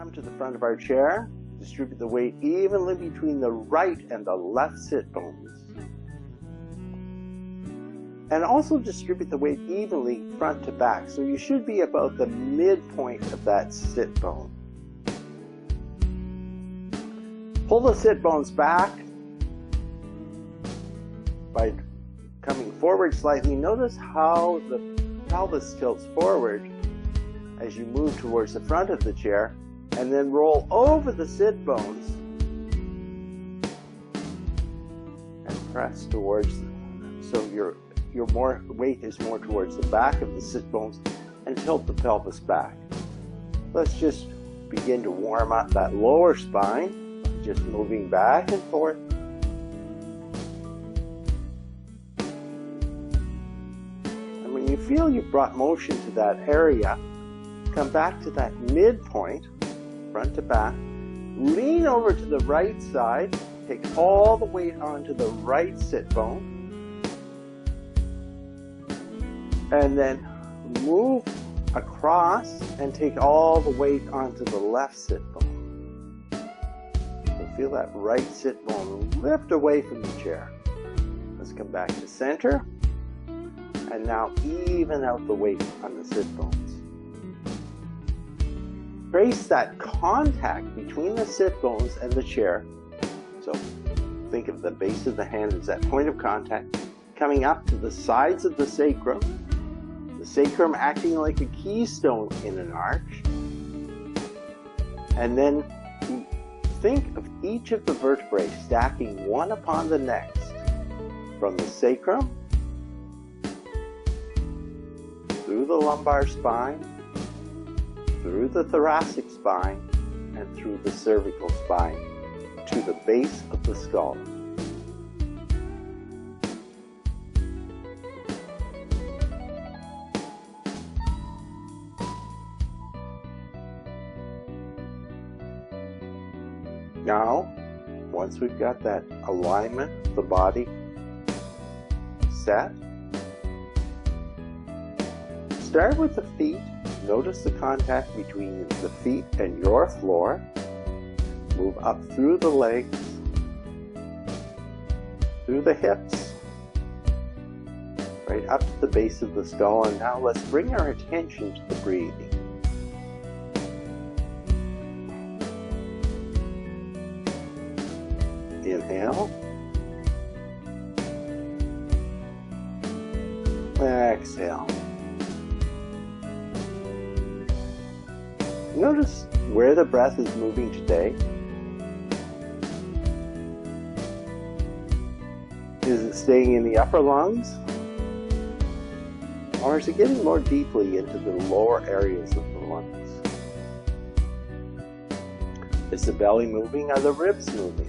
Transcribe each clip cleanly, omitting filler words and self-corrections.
Come to the front of our chair. Distribute the weight evenly between the right and the left sit bones. And also distribute the weight evenly front to back. So you should be about the midpoint of that sit bone. Pull the sit bones back by coming forward slightly. Notice how the pelvis tilts forward as you move towards the front of the chair, and then roll over the sit bones and press towards them. So your weight is more towards the back of the sit bones, and tilt the pelvis back. Let's just begin to warm up that lower spine, just moving back and forth. And when you feel you've brought motion to that area, come back to that midpoint, front to back, lean over to the right side, take all the weight onto the right sit bone, and then move across and take all the weight onto the left sit bone. So feel that right sit bone lift away from the chair. Let's come back to center, and now even out the weight on the sit bones. Trace that contact between the sit bones and the chair. So think of the base of the hand as that point of contact, coming up to the sides of the sacrum acting like a keystone in an arch. And then think of each of the vertebrae stacking one upon the next, from the sacrum, through the lumbar spine, through the thoracic spine, and through the cervical spine, to the base of the skull. Now, once we've got that alignment of the body set, start with the feet. Notice the contact between the feet and your floor. Move up through the legs, through the hips, right up to the base of the skull. And now let's bring our attention to the breathing. Inhale. Exhale. Notice where the breath is moving today. Is it staying in the upper lungs? Or is it getting more deeply into the lower areas of the lungs? Is the belly moving? Are the ribs moving?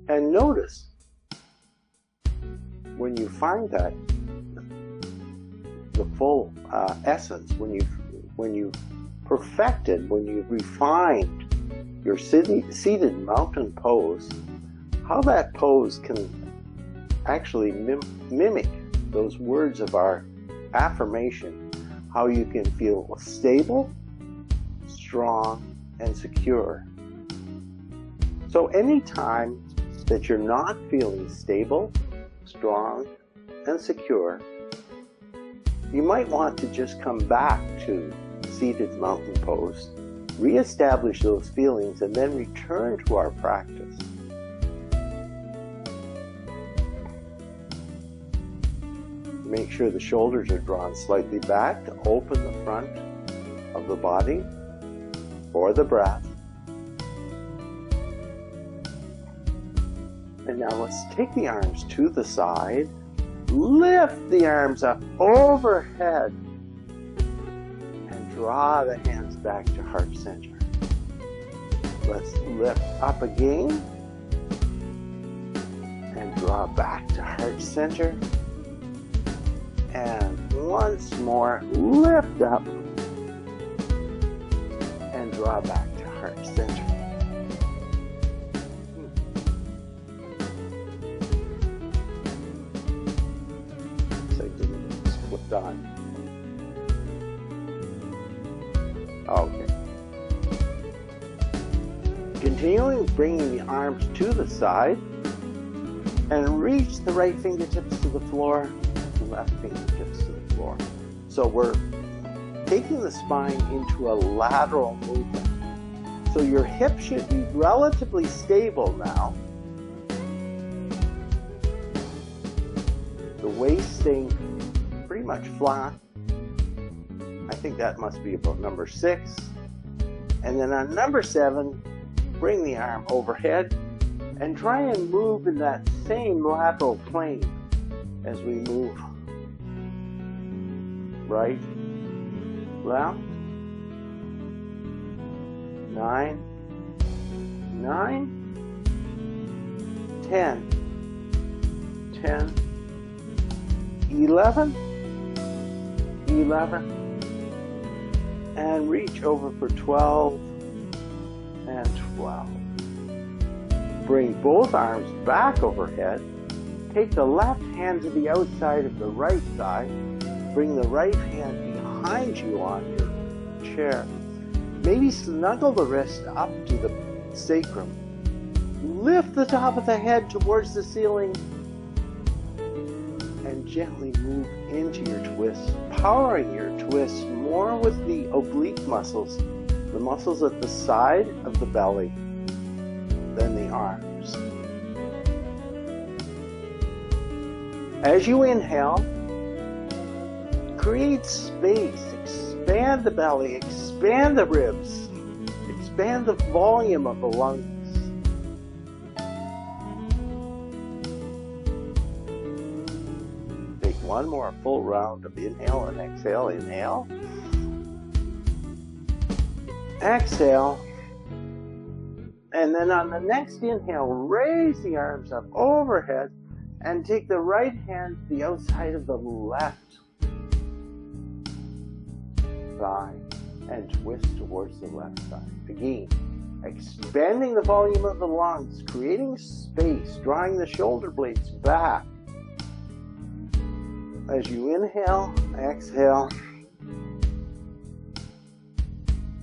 And notice, when you find that, the full essence, when you've perfected, when you've refined your seated mountain pose, how that pose can actually mimic those words of our affirmation, how you can feel stable, strong, and secure. So anytime that you're not feeling stable, strong, and secure, you might want to just come back to seated mountain pose, reestablish those feelings, and then return to our practice. Make sure the shoulders are drawn slightly back to open the front of the body for the breath. And now let's take the arms to the side, lift the arms up overhead, and draw the hands back to heart center. Let's lift up again, and draw back to heart center. And once more, lift up, and draw back to heart center. So I didn't split on. Okay. Continuing bringing the arms to the side and reach the right fingertips to the floor, left fingertips to the floor. So we're taking the spine into a lateral movement. So your hip should be relatively stable now. The waist staying pretty much flat. I think that must be about number 6. And then on number 7, bring the arm overhead and try and move in that same lateral plane as we move. Right, left, 9, 10, 11, and reach over for 12 and 12. Bring both arms back overhead. Take the left hand to the outside of the right thigh. Bring the right hand behind you on your chair. Maybe snuggle the wrist up to the sacrum. Lift the top of the head towards the ceiling and gently move into your twist, powering your twist more with the oblique muscles, the muscles at the side of the belly, than the arms. As you inhale, create space, expand the belly, expand the ribs, expand the volume of the lungs. Take one more full round of inhale and exhale. Inhale. Exhale. And then on the next inhale, raise the arms up overhead and take the right hand to the outside of the left thigh and twist towards the left thigh. Again, expanding the volume of the lungs, creating space, drawing the shoulder blades back. As you inhale, exhale.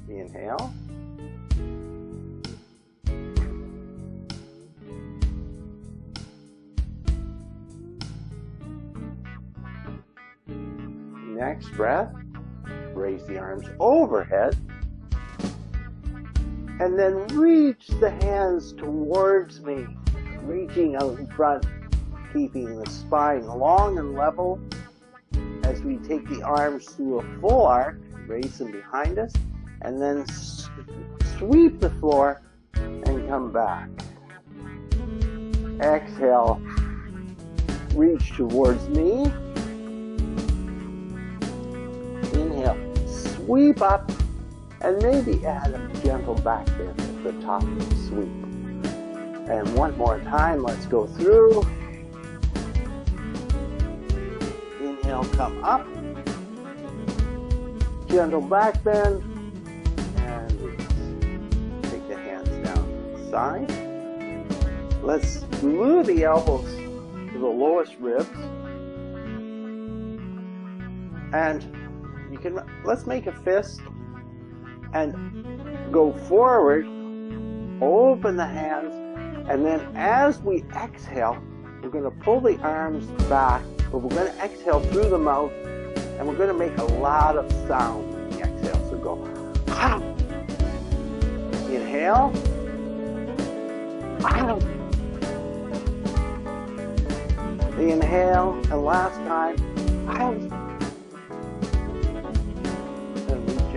Inhale. Next breath, raise the arms overhead and then reach the hands towards me, reaching out in front, keeping the spine long and level as we take the arms through a full arc, raise them behind us, and then sweep the floor and come back. Exhale, reach towards me. Inhale, sweep up, and maybe add a gentle back bend at the top of the sweep. And one more time, let's go through. Inhale, come up. Gentle back bend. And take the hands down to the side. Let's glue the elbows to the lowest ribs. And let's make a fist and go forward, open the hands, and then as we exhale, we're going to pull the arms back, but we're going to exhale through the mouth, and we're going to make a lot of sound when we exhale. So go, ah. Inhale, ah. Inhale, and last time, ah.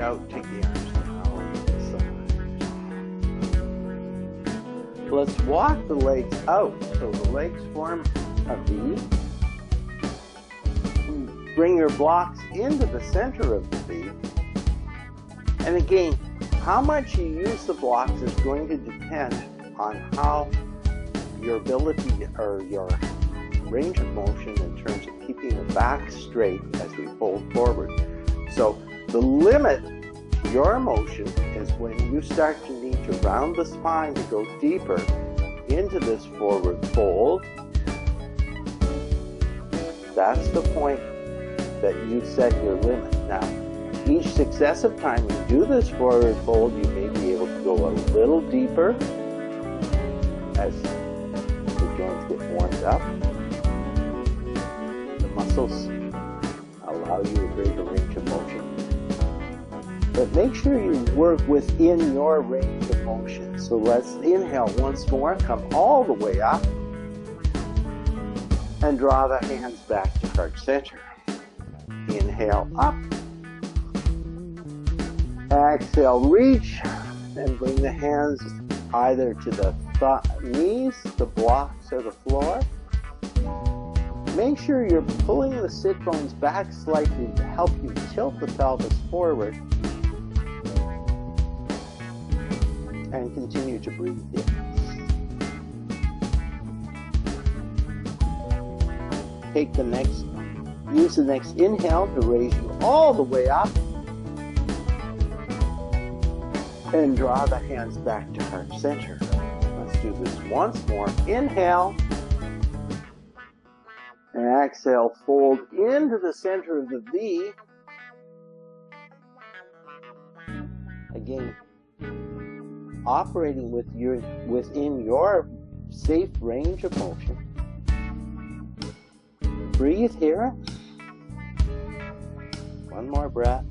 Out, take the arms down to the side. Let's walk the legs out. So the legs form a V. Bring your blocks into the center of the V. And again, how much you use the blocks is going to depend on how your ability or your range of motion in terms of keeping the back straight as we fold forward. So the limit your motion is when you start to need to round the spine to go deeper into this forward fold. That's the point that you set your limit. Now, each successive time you do this forward fold, you may be able to go a little deeper as the joints get warmed up. The muscles allow you a greater range of motion. But make sure you work within your range of motion. So let's inhale once more, come all the way up, and draw the hands back to heart center. Inhale up. Exhale, reach, and bring the hands either to the knees, the blocks, or the floor. Make sure you're pulling the sit bones back slightly to help you tilt the pelvis forward. And continue to breathe in. Use the next inhale to raise you all the way up. And draw the hands back to heart center. Let's do this once more. Inhale. And exhale, fold into the center of the V. Again, operating within your safe range of motion. Breathe here. One more breath.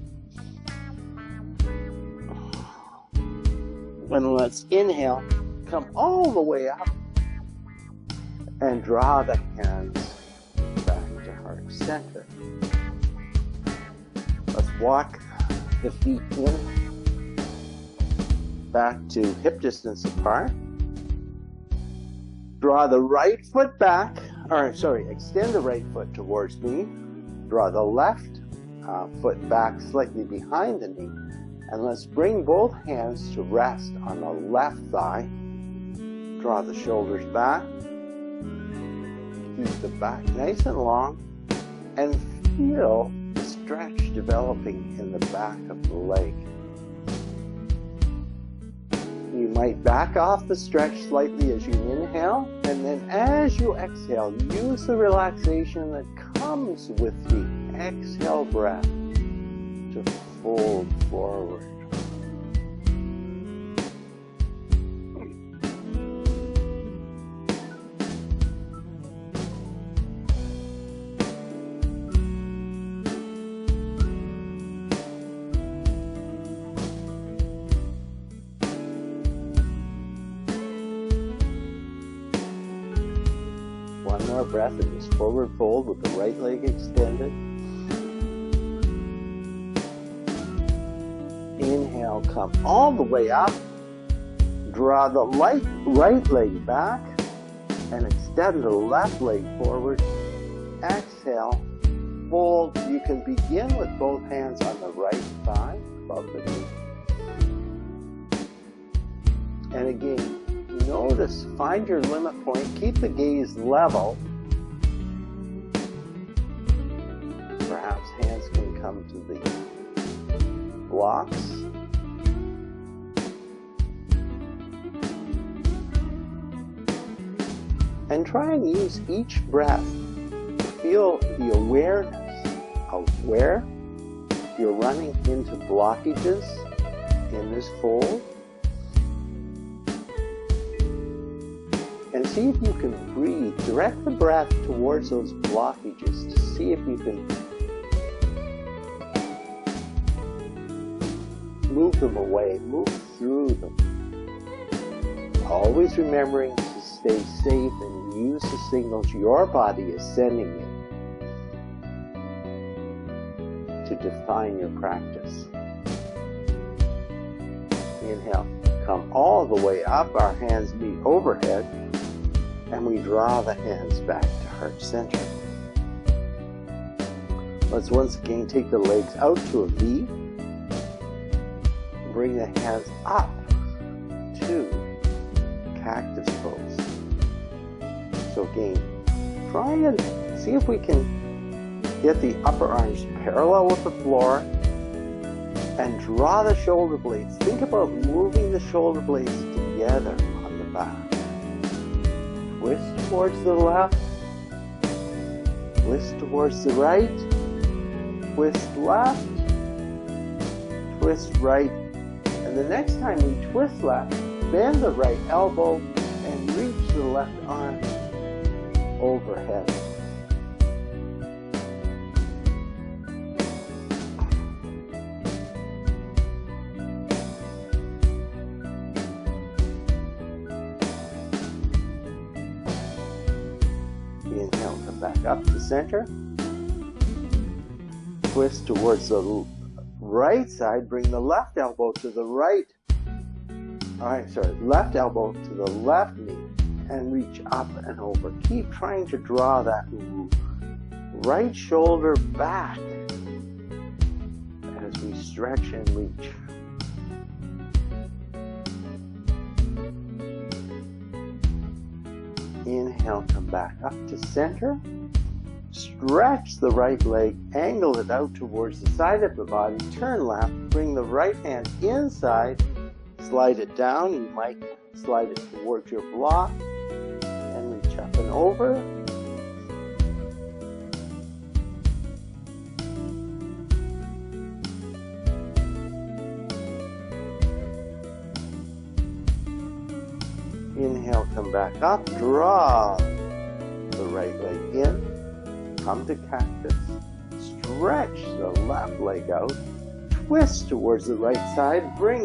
And let's inhale, come all the way up, and draw the hands back to heart center. Let's walk the feet in, back to hip distance apart. Draw the right foot back, extend the right foot towards me. Draw the left foot back slightly behind the knee. And let's bring both hands to rest on the left thigh. Draw the shoulders back. Keep the back nice and long. And feel the stretch developing in the back of the leg. You might back off the stretch slightly as you inhale. And then as you exhale, use the relaxation that comes with the exhale breath to fold forward. One more breath in this forward fold with the right leg extended. Inhale, come all the way up. Draw the right leg back and extend the left leg forward. Exhale, fold. You can begin with both hands on the right thigh above the knee. And again, notice, find your limit point, keep the gaze level. Perhaps hands can come to the blocks. And try and use each breath to feel the awareness of where you're running into blockages in this fold. And see if you can breathe. Direct the breath towards those blockages to see if you can move them away, move through them. Always remembering to stay safe and use the signals your body is sending you to define your practice. Inhale, come all the way up, our hands meet overhead, and we draw the hands back to heart center. Let's once again take the legs out to a V. Bring the hands up to cactus pose. So again, try and see if we can get the upper arms parallel with the floor and draw the shoulder blades. Think about moving the shoulder blades together on the back. Twist towards the left, twist towards the right, twist left, twist right, and the next time you twist left, bend the right elbow and reach the left arm overhead. Inhale, come back up to center. Twist towards the right side, bring the left elbow to the right. Left elbow to the left knee and reach up and over. Keep trying to draw that right shoulder back as we stretch and reach. Inhale, come back up to center. Stretch the right leg, angle it out towards the side of the body, turn left, bring the right hand inside, slide it down. You might slide it towards your block and reach up and over. Inhale, come back up, draw the right leg in, come to cactus, stretch the left leg out, twist towards the right side, bring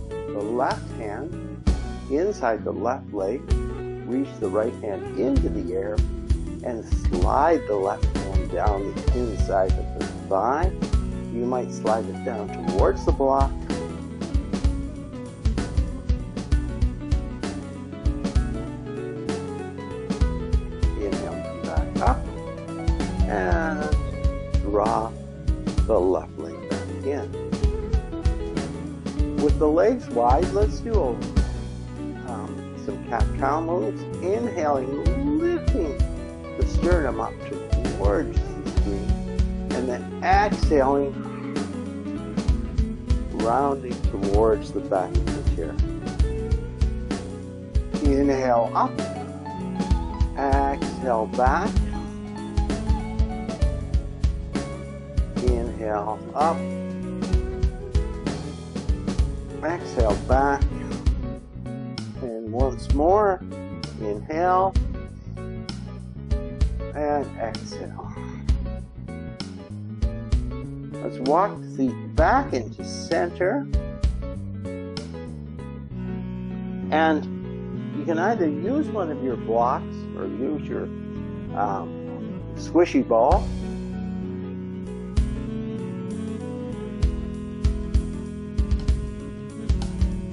the left hand inside the left leg, reach the right hand into the air, and slide the left hand down the inside of the thigh. You might slide it down towards the block. Up and draw the left leg back in. With the legs wide, let's do some cat-cow moves. Inhaling, lifting the sternum up towards the screen, and then exhaling, rounding towards the back of the chair. Inhale up, exhale back. Inhale up, exhale back, and once more, inhale and exhale. Let's walk the feet back into center, and you can either use one of your blocks or use your squishy ball.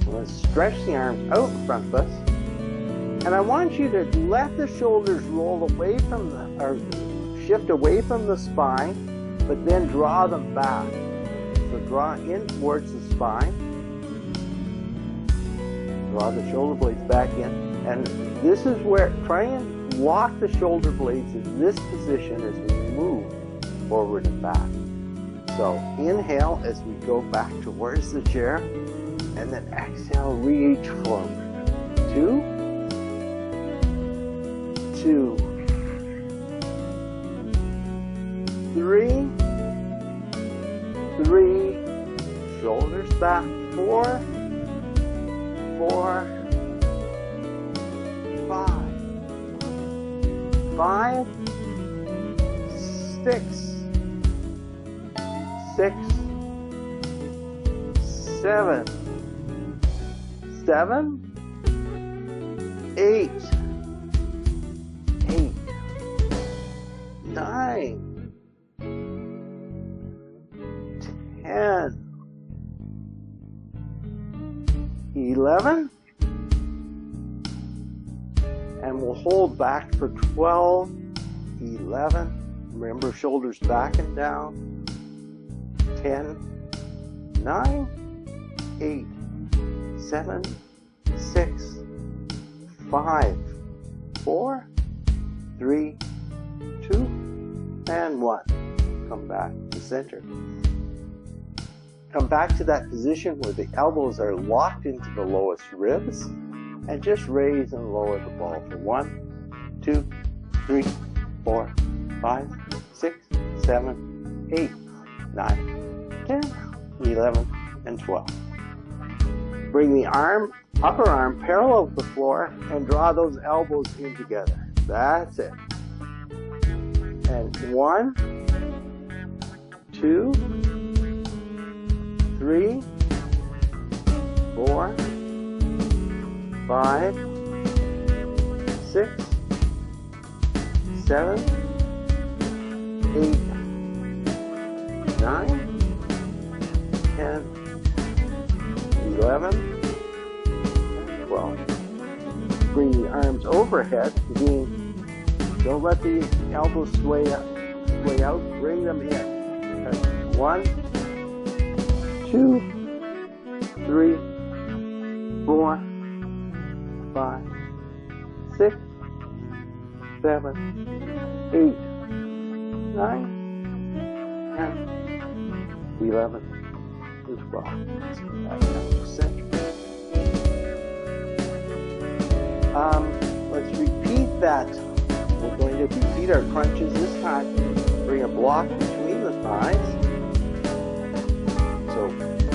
Let's stretch the arms out in front of us, and I want you to let the shoulders roll away from or shift away from the spine, but then draw them back. So draw in towards the spine, draw the shoulder blades back in, and this is where, try and lock the shoulder blades in this position as we move forward and back. So inhale as we go back towards the chair, and then exhale, reach forward. 2, 2, 3, 3, shoulders back, 4, 4, 5, 6, 6, 7, 8, 9, 10, 11, and we'll hold back for 12, 11. Remember, shoulders back and down. 10, 9, 8, 7, 6, 5, 4, 3, 2, and 1. Come back to center. Come back to that position where the elbows are locked into the lowest ribs, and just raise and lower the ball for 1, 2, 3, 4, 5, 6, 7, 8, 9, 10, 11, and 12. Bring the upper arm parallel with the floor and draw those elbows in together. That's it. And 1, 2, 3, 4, 5, 6, 7, 8, 9, 10, 11, and 12. Bring the arms overhead. Again, don't let the elbows sway out. Bring them in. 1, 2, 3, 4, 5, 6, 7, 8, 9, 10, 11, and 12. Let's go back down to center. Let's repeat that. We're going to repeat our crunches this time. Bring a block between the thighs. So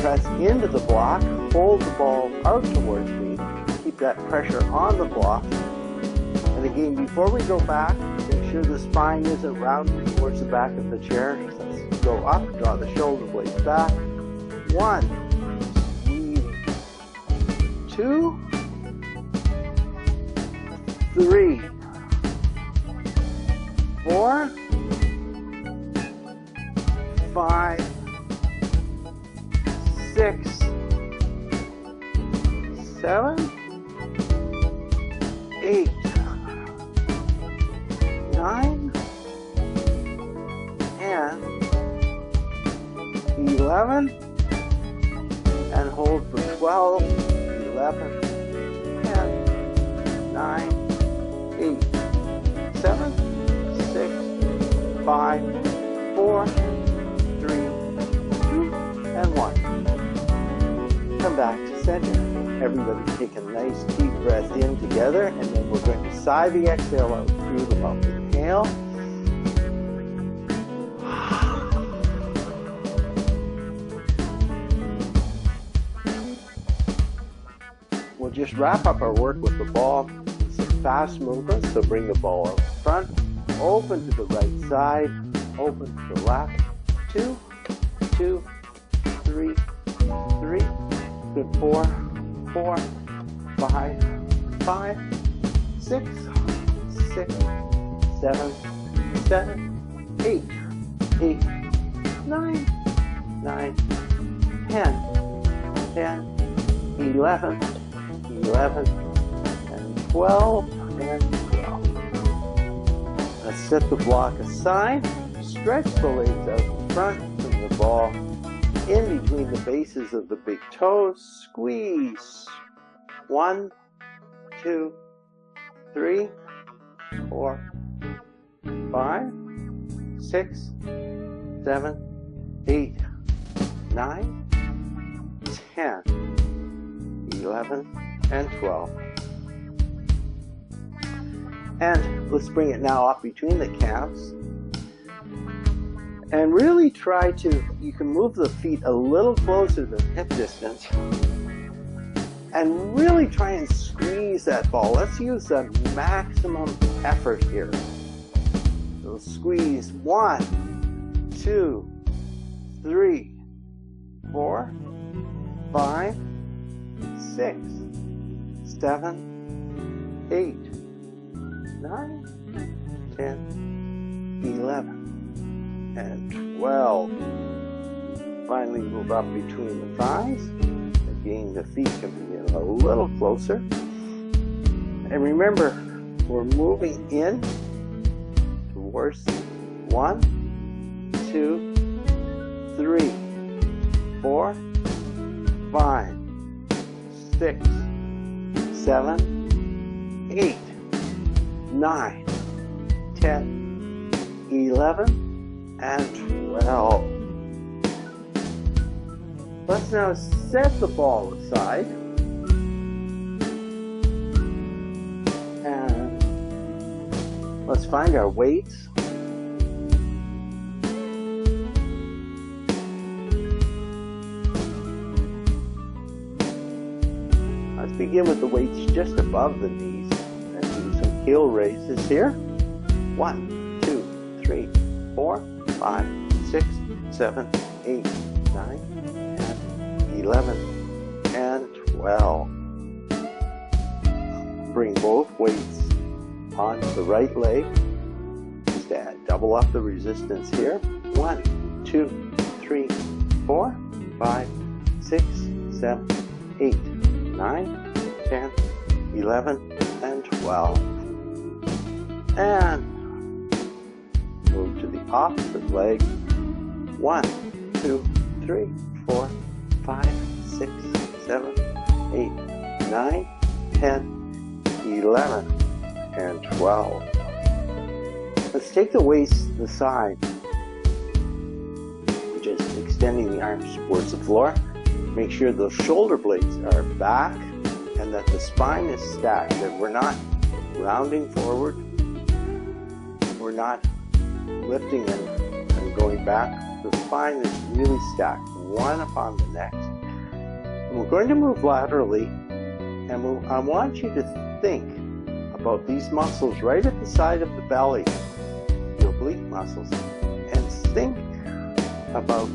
press into the block, hold the ball out towards me, keep that pressure on the block. And again, before we go back, make sure the spine isn't rounded towards the back of the chair. So let's go up, draw the shoulder blades back. 1, squeeze. 2, 3, 4, 5, 6, 7, 8, 9, 10, 11, and hold for 12, 11, 10, 9, 8, 7, 6, 5, 4, 3, 2, and 1. Come back to center. Everybody take a nice deep breath in together, and then we're going to sigh the exhale out through the mouth. Inhale. We'll just wrap up our work with the ball. Some fast movements, so bring the ball out front, open to the right side, open to the left, 2, 2, 3, 3, good, 4, 4, 5, 5, 6, 6, 7, 7, 8, 8, 9, 9, 10, 10, 11, 11, and 12, and 12. Let's set the block aside, stretch the legs out in front, bring the ball in between the bases of the big toes, squeeze. 1, 2, 3, 4, 5, 6, 7, 8, 9, 10, 11, and 12. And let's bring it now up between the calves. And really try to, you can move the feet a little closer than hip distance. And really try and squeeze that ball. Let's use the maximum effort here. So squeeze 1, 2, 3, 4, 5, 6, 7, 8, 9, 10, 11, and 12. Finally move up between the thighs. Again, the feet can be a little closer. And remember, we're moving in towards 1, 2, 3, 4, 5, 6, 7, 8, 9, 10, 11, and 12. Let's now set the ball aside. And let's find our weights. Let's begin with the weights just above the knees and do some heel raises here. 1, 2, 3, 4, 5, 6, 7, 8, 9, 10, 11, and 12. Bring both weights onto the right leg. Just add, double up the resistance here. 1, 2, 3, 4, 5, 6, 7, 8, 9, 10, 11, and 12. And move to the opposite leg. 1, 2, 3, 4, 5, 6, 7, 8, 9, 10, 11, and 12. Let's take the weights to the side. Just extending the arms towards the floor. Make sure those shoulder blades are back and that the spine is stacked, that we're not rounding forward, we're not lifting and going back. The spine is really stacked, one upon the next. And we're going to move laterally, and I want you to think about these muscles right at the side of the belly, the oblique muscles, and think about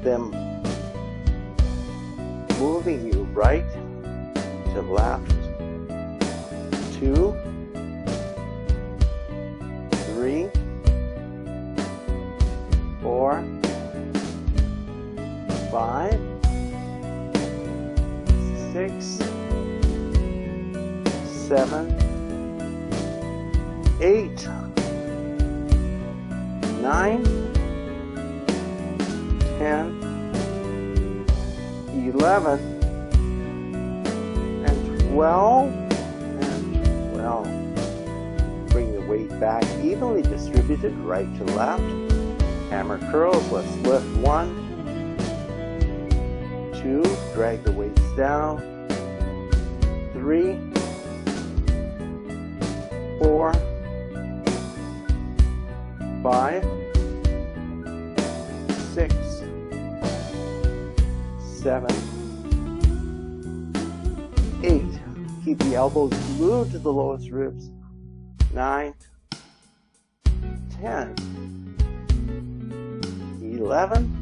them moving you right to left, 2, 3, 4, 5, 6, 7, 8, 9, 10, 11, and 12, and 12. Bring the weight back, evenly distributed, right to left. Hammer curls, let's lift 1, 2, drag the weights down, 3, 4, 5, 6, 7, 8. Keep the elbows glued to the lowest ribs. 9, 10, 11,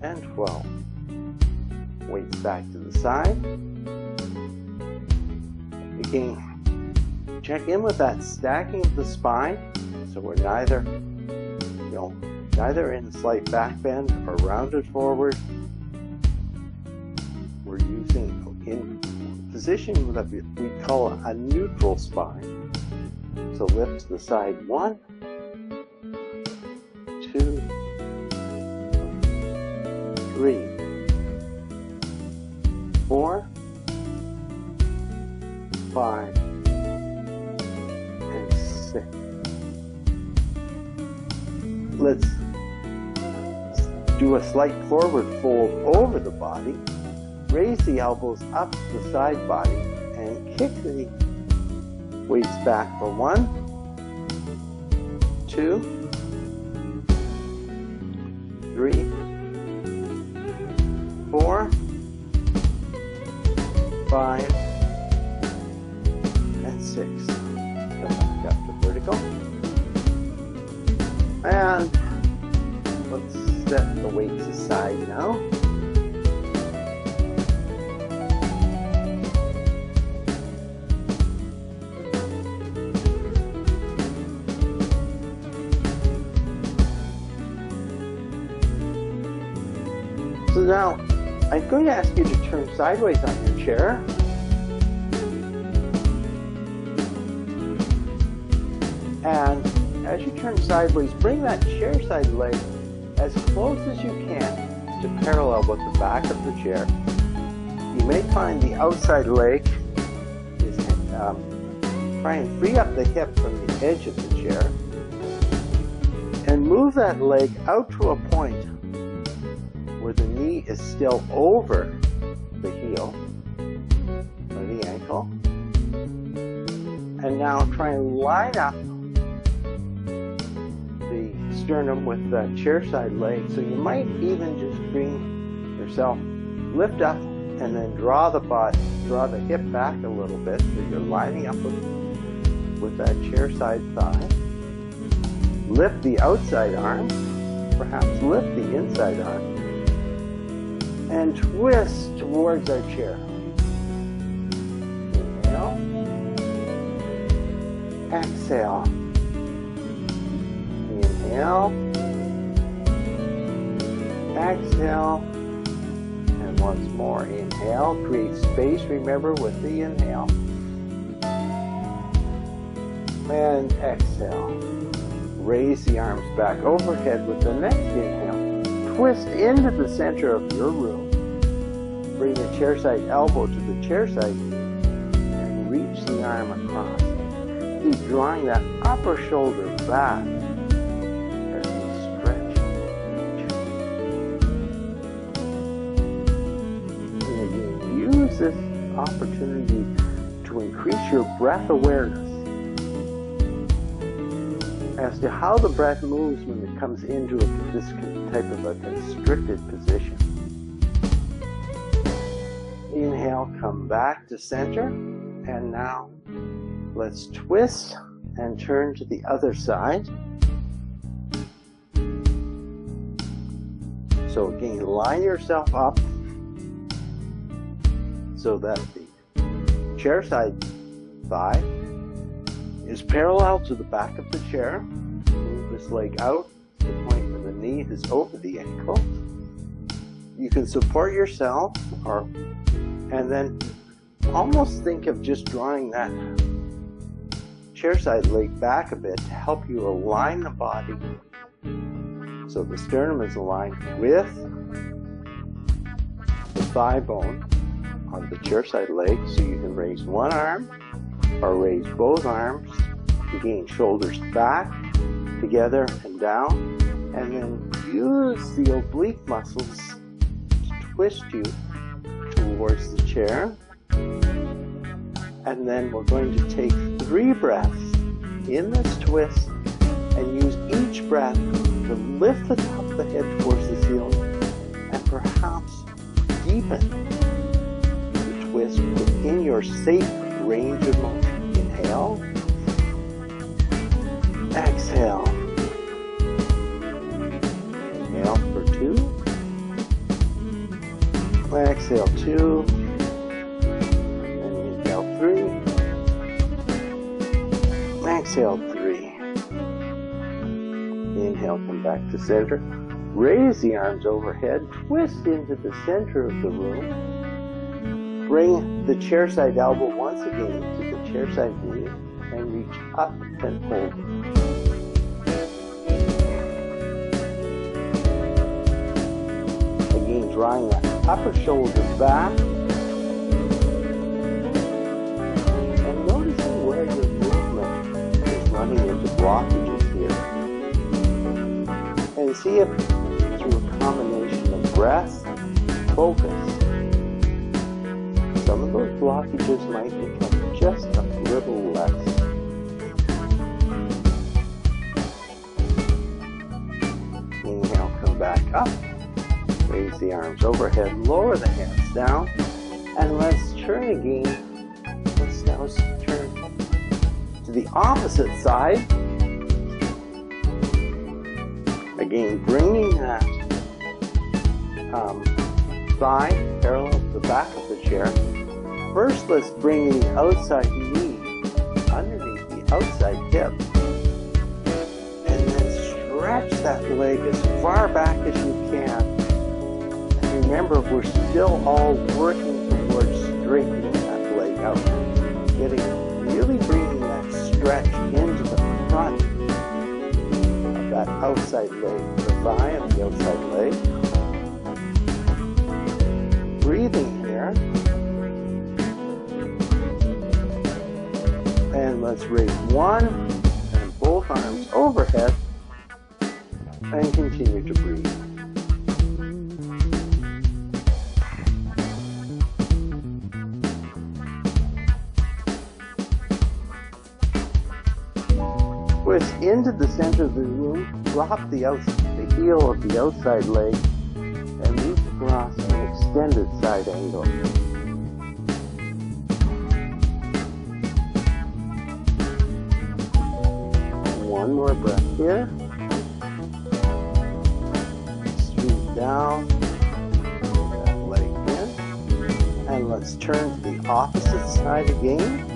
and 12. Weights back to the side. Again, check in with that stacking of the spine, so we're neither in slight back bend or rounded forward. We're using in position that we call a neutral spine. So lift to the side, 1, 2, 3, 4, 5, and 6. Let's do a slight forward fold over the body. Raise the elbows up the side body and kick the weights back for 1, 2, 3, 4, 5, and 6. Come back up to vertical. And let's set the weights aside now. So now, I'm going to ask you to turn sideways on your chair. And as you turn sideways, bring that chair side leg as close as you can to parallel with the back of the chair. You may find the outside leg is try and free up the hip from the edge of the chair and move that leg out to a point where the knee is still over the heel or the ankle. And now try and line up the sternum with the chair side leg. So you might even just bring yourself, lift up, and then draw the hip back a little bit so you're lining up with that chair side thigh. Lift the outside arm, perhaps lift the inside arm, and twist towards our chair. Inhale. Exhale. Inhale. Exhale. And once more, inhale. Create space, remember, with the inhale. And exhale. Raise the arms back overhead with the next inhale. Twist into the center of your room. Bring the chair side elbow to the chair side and reach the arm across. Keep drawing that upper shoulder back as you stretch. And again, use this opportunity to increase your breath awareness as to how the breath moves when it comes into this type of a constricted position. Inhale, come back to center, and now let's twist and turn to the other side. So again, line yourself up so that the chair side thigh is parallel to the back of the chair. Move this leg out to the point where the knee is over the ankle. You can support yourself, and then almost think of just drawing that chair side leg back a bit to help you align the body so the sternum is aligned with the thigh bone on the chair side leg, so you can raise one arm or raise both arms. Again, shoulders back, together and down, and then use the oblique muscles to twist you towards the chair. And then we're going to take 3 breaths in this twist and use each breath to lift the top of the head towards the ceiling and perhaps deepen the twist within your safe range of motion. Inhale. Exhale. Inhale for 2. Exhale 2. And inhale 3. Exhale 3. Inhale, come back to center. Raise the arms overhead. Twist into the center of the room. Bring the chair side elbow once again to the chair side knee and reach up and hold. Again, drawing that upper shoulder back and noticing where your movement is running into blockages here. And see if through a combination of breath and focus, some of those blockages might become just a little less. Inhale, come back up. Raise the arms overhead, lower the hands down, and let's turn again. Let's now turn to the opposite side. Again, bringing that thigh parallel to the back of the chair. First, let's bring the outside knee underneath the outside hip, and then stretch that leg as far back as you can. And remember, we're still all working towards straightening that leg out, really bringing that stretch into the front of that outside leg, the thigh and the outside leg. Breathing here. And let's raise one and both arms overhead and continue to breathe. twist into the center of the room, drop the heel of the outside leg, and reach across an extended side angle. One more breath here. Sweep down, that leg in, and let's turn to the opposite side again.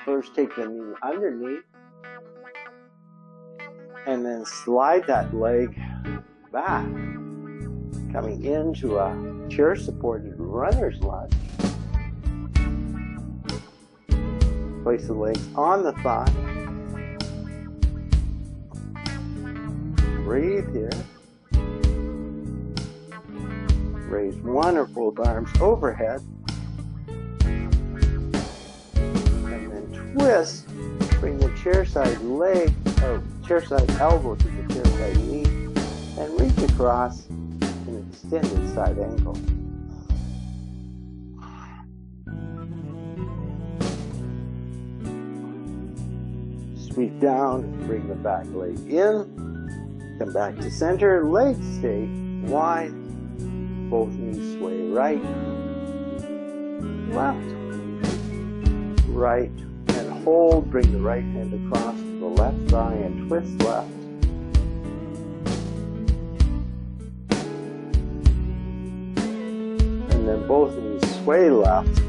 First, take the knee underneath, and then slide that leg back, coming into a chair-supported runner's lunge. Place the legs on the thigh. Breathe here. Raise one or both arms overhead. Twist, bring the chair side leg or chair side elbow to the chair side knee and reach across an extended side angle. Sweep down, bring the back leg in, come back to center, legs stay wide, both knees sway right, left, right, and hold, bring the right hand across to the left thigh and twist left. And then both knees sway left.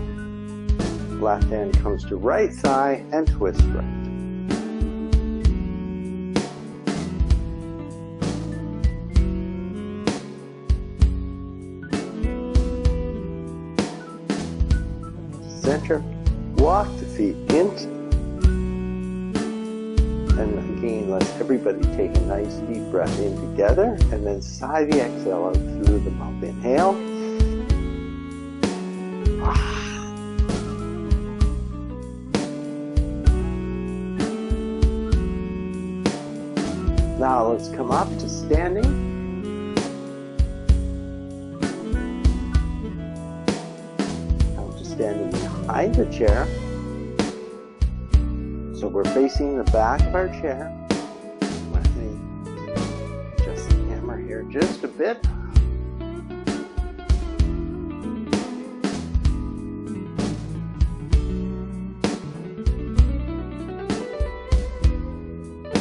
Left hand comes to right thigh and twist right. Center. Walk the feet into, and again, let everybody take a nice deep breath in together, and then sigh the exhale out through the mouth. Inhale. Now let's come up to standing. Standing behind the chair. So we're facing the back of our chair. Let me adjust the camera here just a bit.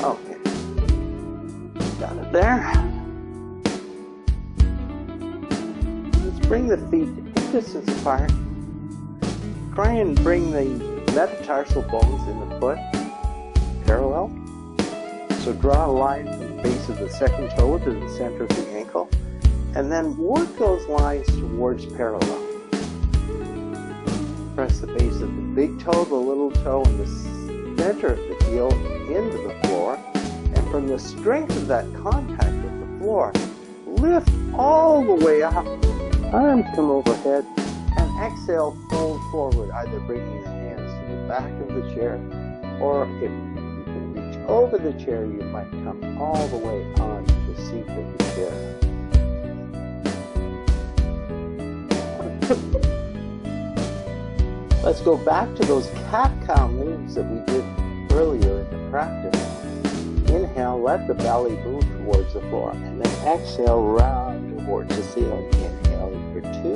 Okay. Got it there. Let's bring the feet hip distance apart. Try and bring the metatarsal bones in the foot parallel. So draw a line from the base of the second toe to the center of the ankle, and then work those lines towards parallel. Press the base of the big toe, the little toe, and the center of the heel into the floor, and from the strength of that contact with the floor, lift all the way up. Arms come overhead. And exhale, fold forward, either bringing the hands to the back of the chair, or if you can reach over the chair, you might come all the way onto the seat of the chair. Let's go back to those cat-cow moves that we did earlier in the practice. Inhale, let the belly move towards the floor, and then exhale, round towards the ceiling. Inhale for 2.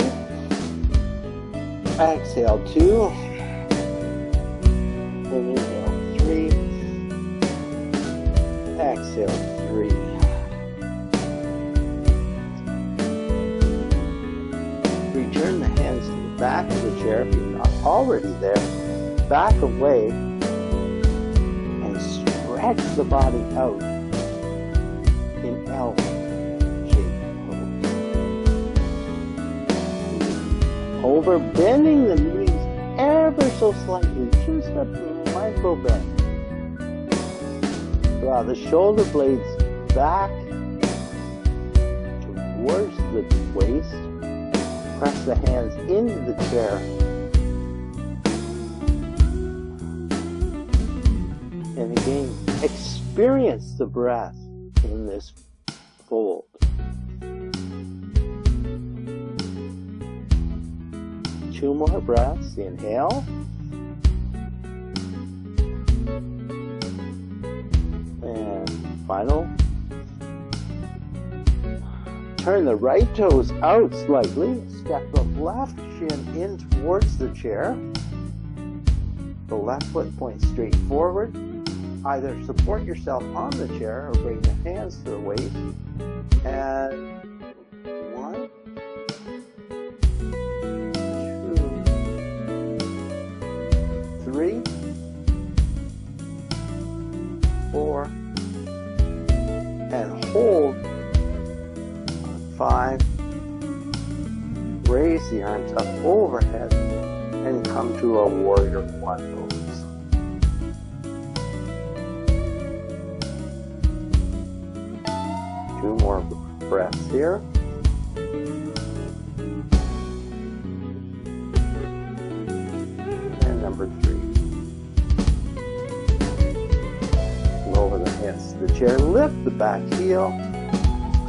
Exhale 2, and inhale 3, exhale 3. Return the hands to the back of the chair if you're not already there. Back away and stretch the body out in L shape pose. Over, bending the knees ever so slightly, just a micro bend. Draw the shoulder blades back towards the waist. Press the hands into the chair. And again, experience the breath in this fold. Two more breaths. Inhale. And final. Turn the right toes out slightly. Step the left shin in towards the chair. The left foot points straight forward. Either support yourself on the chair or bring your hands to the waist. And 1, 2, 3, 4, and hold. 5. Raise the arms up overhead and come to a warrior 1 pose. Two more breaths here. And number 3. Lower the hips to the chair, lift the back heel.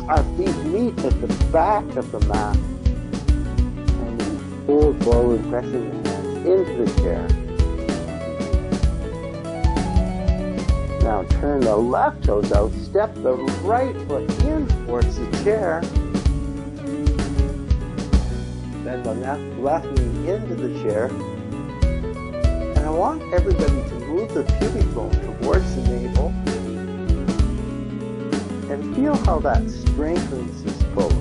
Our feet meet at the back of the mat. And we pull forward, pressing the hands into the chair. Now turn the left toes out, step the right foot in towards the chair. Bend the left knee into the chair. And I want everybody to move the pubic bone towards the navel. And feel how that strengthens this pose.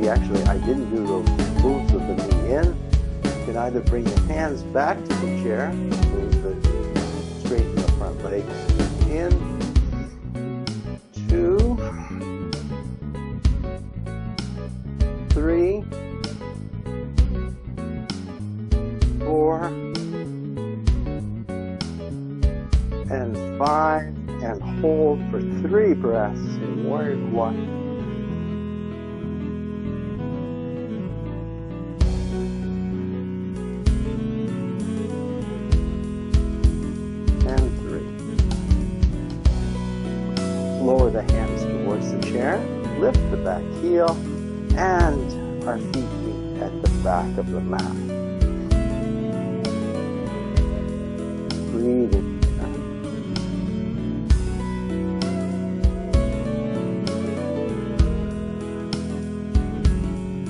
And I didn't do those moves with the knee in. You can either bring the hands back to the chair, straighten the front leg in, 2, 3, 4, and 5, and hold for 3 breaths in warrior 1. Lower the hands towards the chair, lift the back heel, and our feet meet at the back of the mat. Breathe in.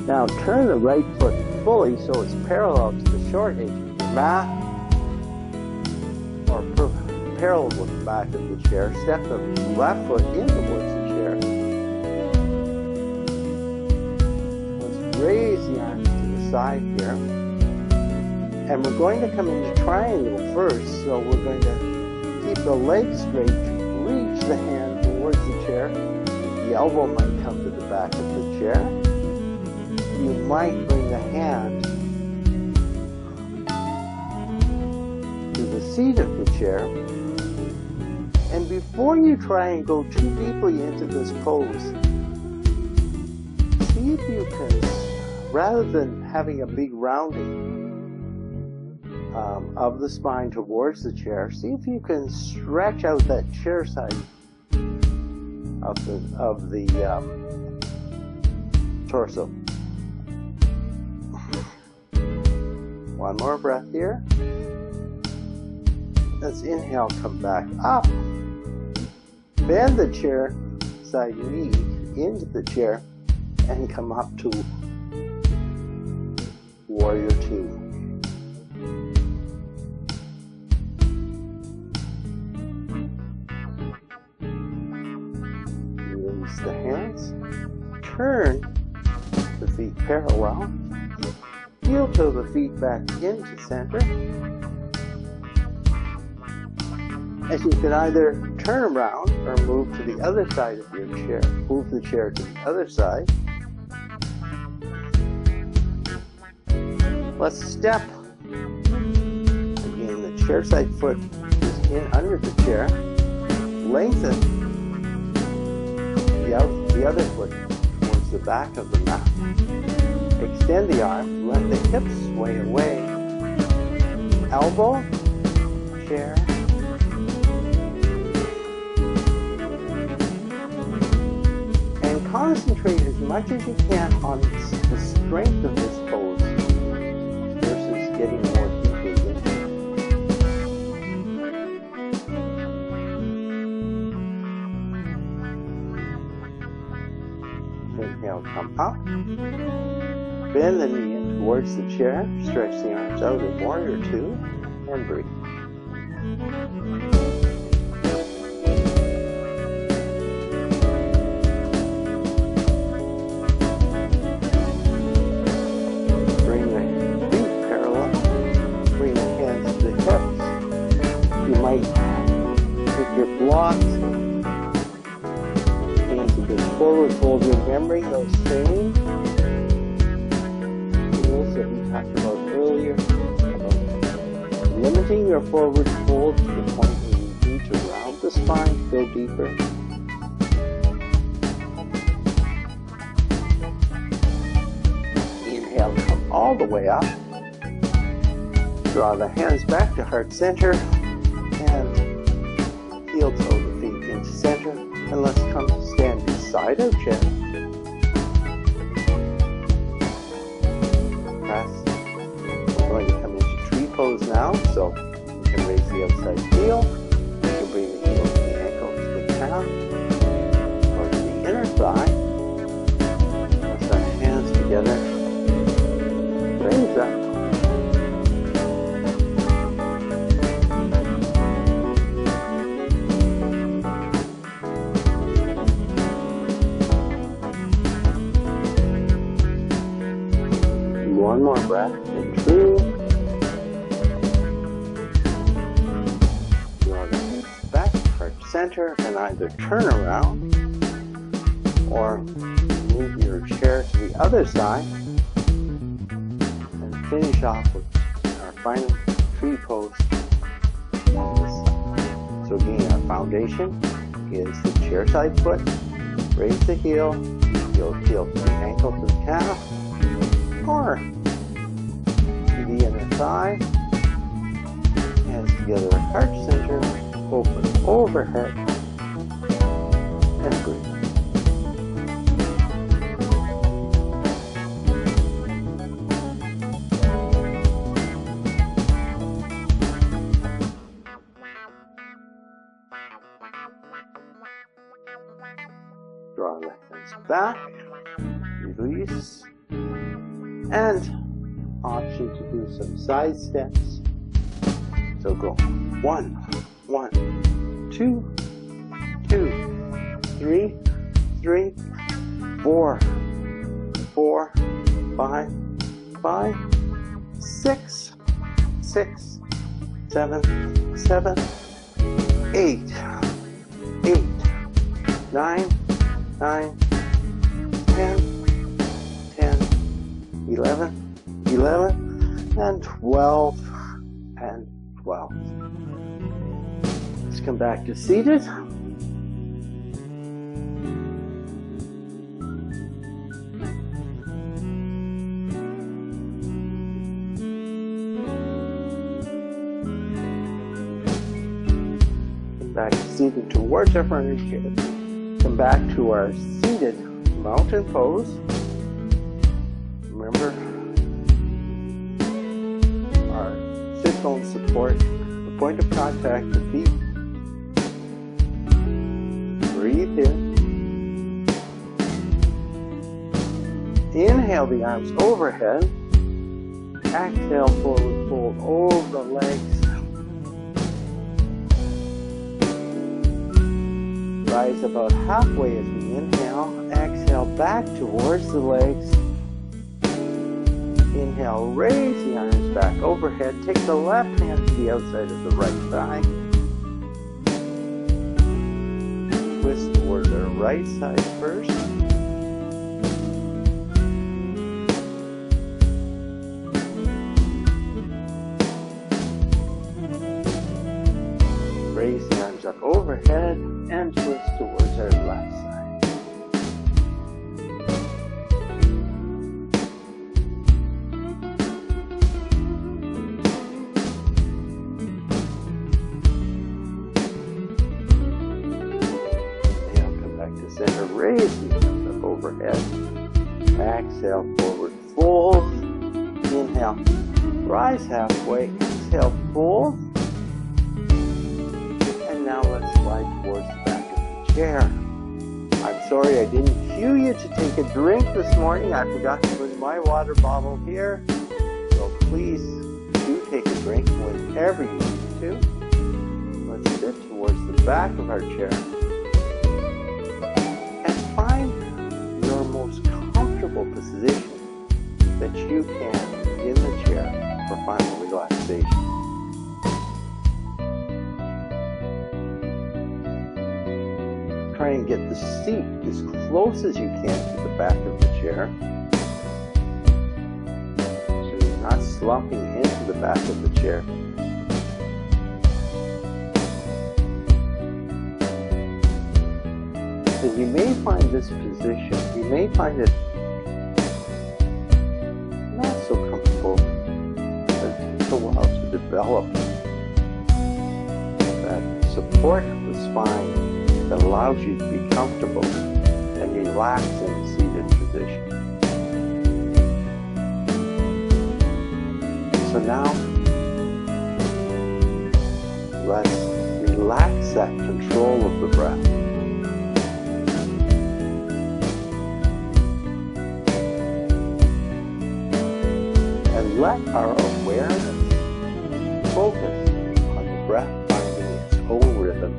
Now turn the right foot fully so it's parallel to the short edge of your mat, or parallel with the back of the chair. Step the left foot in towards the chair. Let's raise the arms to the side here. And we're going to come into triangle first, so we're going to keep the legs straight, reach the hand towards the chair. The elbow might come to the back of the chair. You might bring the hand to the seat of the chair. And before you try and go too deeply into this pose, see if you can, rather than having a big rounding of the spine towards the chair, see if you can stretch out that chair side of the torso. One more breath here. Let's inhale, come back up. Bend the chair side knee into the chair and come up to warrior 2. Release the hands. Turn the feet parallel. Heel toe the feet back into center. As you can either turn around or move to the other side of your chair. Move the chair to the other side. Let's step. Again, the chair side foot is in under the chair. Lengthen the other foot towards the back of the mat. Extend the arm, let the hips sway away. Elbow, chair. And concentrate as much as you can on the strength of this pose versus getting more deeply into. Inhale, come up. Bend the knee in towards the chair. Stretch the arms out in warrior two and breathe. Bring the feet parallel. Bring the hands to the hips. You might take your blocks, hands a bit forward, fold, remembering those same rules that we talked about earlier, about limiting your forward fold to the point where you need to round the spine, go deeper. Inhale, come all the way up. Draw the hands back to heart center and heel toe the feet into center. And let's come to stand beside our chair. Press. We're going to come into tree pose now, so you can raise the outside heel. You can bring the heel to the ankle, to the calf, or to the inner thigh. Press our hands together. Raise up. One more breath in through. Draw the hips back, heart center, and either turn around or move your chair to the other side and finish off with our final tree pose on this side. So again, our foundation is the chair side foot. Raise the heel, heel to the ankle to the calf, or to the inner thigh, hands together at heart center, open overhead, and breathe. Draw the hands back, release, and option to do some side steps. So go 1, 1, 2, 2, 3, 3, 4, 4, 5, 5, 6, 6, 7, 7, 8, 8, 9, 9, 10, 10, 11, 11, and 12, and 12. Let's come back to seated. Come back to seated towards our furniture. Come back to our seated mountain pose. Remember, our sit bone support, the point of contact, the feet. Breathe in. Inhale the arms overhead. Exhale, forward fold over the legs. Rise about halfway as we inhale. Exhale back towards the legs. Inhale, raise the arms back overhead. Take the left hand to the outside of the right thigh. Twist towards our right side first. Raise the arms up overhead and twist towards our left side. Center, raise the arms up overhead. Exhale, forward fold. Inhale. Rise halfway, exhale full. And now let's slide towards the back of the chair. I'm sorry I didn't cue you to take a drink this morning. I forgot to bring my water bottle here. So please do take a drink whenever you need to. Let's sit towards the back of our chair. And find your most comfortable position that you can in the chair for final relaxation. Try and get the seat as close as you can to the back of the chair, so you're not slumping into the back of the chair. And you may find this position, you may find it not so comfortable, but it takes a while to develop that support of the spine that allows you to be comfortable and relax in the seated position. So now, let's relax that control of the breath. And let our awareness focus on the breath finding its own rhythm,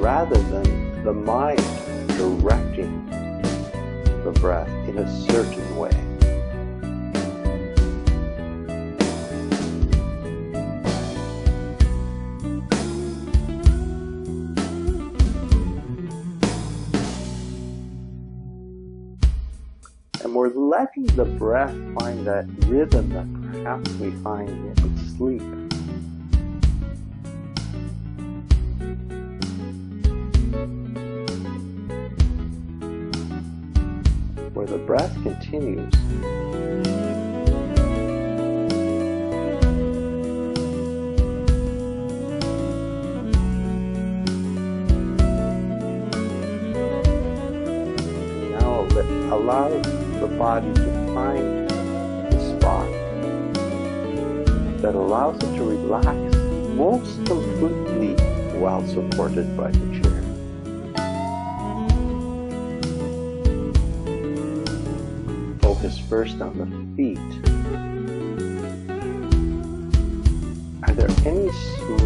rather than the mind directing the breath in a certain way. And we're letting the breath find that rhythm that perhaps we find in sleep. Where the breath continues. Now allow the body to find the spot that allows it to relax most completely while supported by the chair. Focus first on the feet. Are there any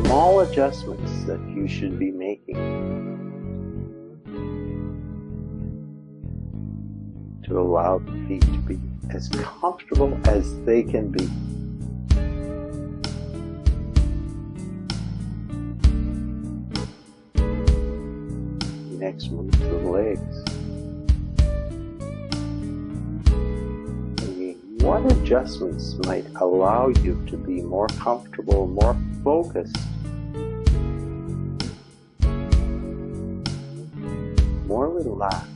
small adjustments that you should be making to allow the feet to be as comfortable as they can be? Next, move to the legs. What adjustments might allow you to be more comfortable, more focused, more relaxed?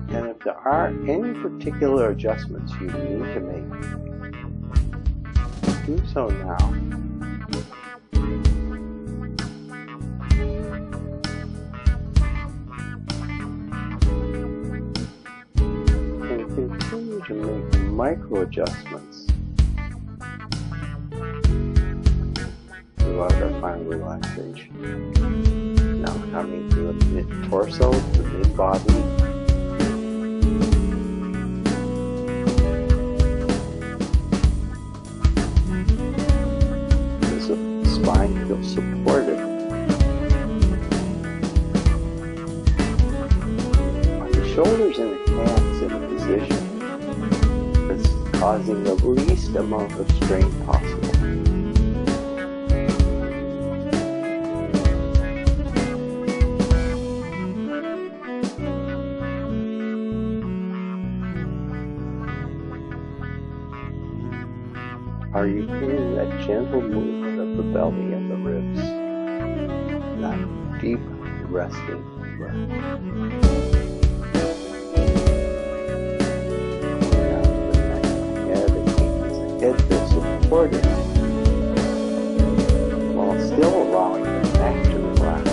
And if there are any particular adjustments you need to make, do so now. Continue to make micro adjustments throughout our final relaxation. Now coming to the mid-torso, the mid-body. Does the spine feel supported? Are the shoulders and the hands in a position that's causing the least amount of strain possible? Are you feeling that gentle movement of the belly and the ribs? That deep resting breath. Head feels supported while still allowing the neck to relax.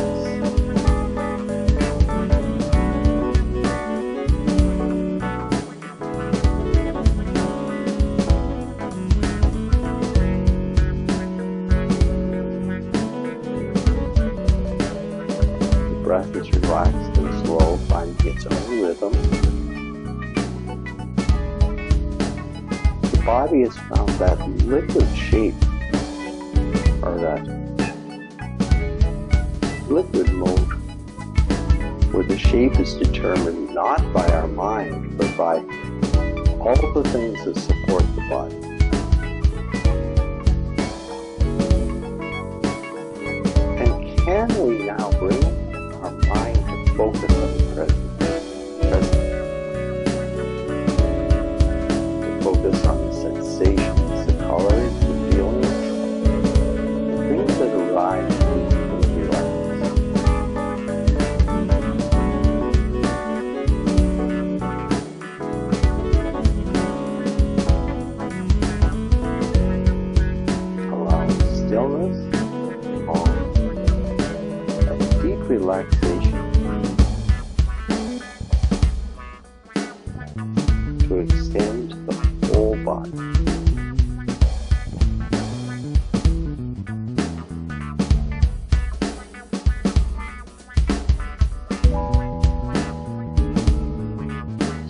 breath is relaxed and slow, finding its own rhythm. The body has found that liquid shape, or that liquid mode, where the shape is determined not by our mind, but by all the things that support the body. And can we now bring our mind to focus on the present? To focus on the sensations, the colors, the feelings, the things that arise from the relaxation. Allowing stillness, calm, and deep relaxation to extend the whole body.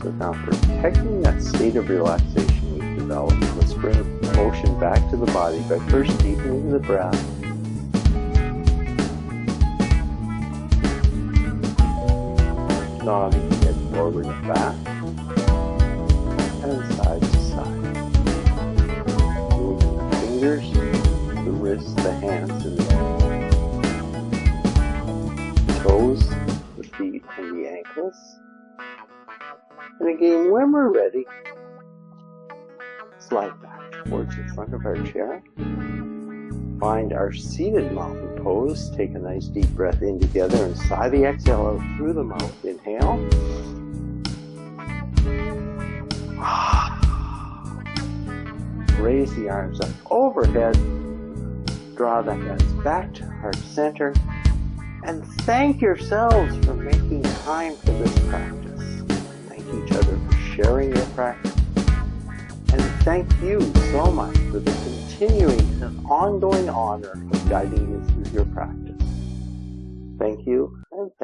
So now, protecting that state of relaxation we've developed, let's bring motion back to the body by first deepening the breath, nodding the head forward and back, and side to side. Moving the fingers, the wrists, the hands, and the toes, the feet, and the ankles. And again, when we're ready, slide back towards the front of our chair. Find our seated mountain pose. Take a nice deep breath in together and sigh the exhale out through the mouth. Inhale. Raise the arms up overhead. Draw the hands back to heart center. And thank yourselves for making time for this practice. Thank each other for sharing your practice. And thank you so much for the continuing and ongoing honor of guiding you through your practice. Thank you, and thank you.